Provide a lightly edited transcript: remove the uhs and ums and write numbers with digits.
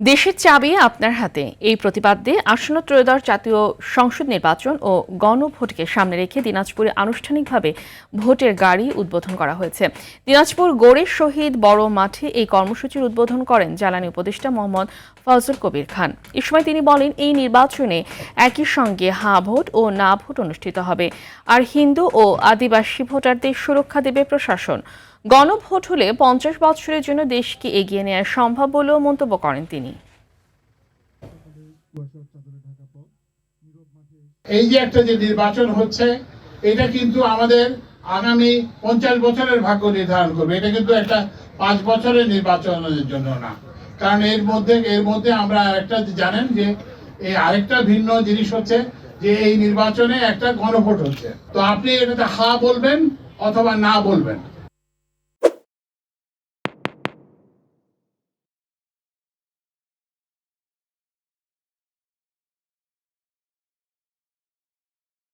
দেশের চাবি আপনার হাতে এই প্রতিপাদ্যে আসন্ন ত্রয়োদশ জাতীয় সংসদ নির্বাচন ও গণভোটকে সামনে রেখে দিনাজপুরে আনুষ্ঠানিকভাবে ভোটের গাড়ি উদ্বোধন করা হয়েছে। দিনাজপুর গোড়ের শহীদ বড় মাঠে এই কর্মসূচির উদ্বোধন করেন জ্বালানি উপদেষ্টা মোহাম্মদ ফজল কবির খান। এ সময় তিনি বলেন, এই নির্বাচনে একই সঙ্গে হা ভোট ও না ভোট অনুষ্ঠিত হবে, আর হিন্দু ও আদিবাসী ভোটারদের সুরক্ষা দেবে প্রশাসন। গণভোট হলে 50 বছরের জন্য দেশকে এগিয়ে নেওয়া সম্ভব বলেও মন্তব্য করেন তিনি। এই যে একটা যে নির্বাচন হচ্ছে, এটা কিন্তু আমাদের আগামী 50 বছরের ভাগ্য নির্ধারণ করবে। এটা কিন্তু একটা 5 বছরের নির্বাচনের জন্য না। কারণ এর মধ্যে আমরা একটা জানেন যে এই আরেকটা ভিন্ন জিনিস হচ্ছে যে এই নির্বাচনে একটা গণভোট হচ্ছে। তো আপনি এটাতে হা বলবেন অথবা না বলবেন।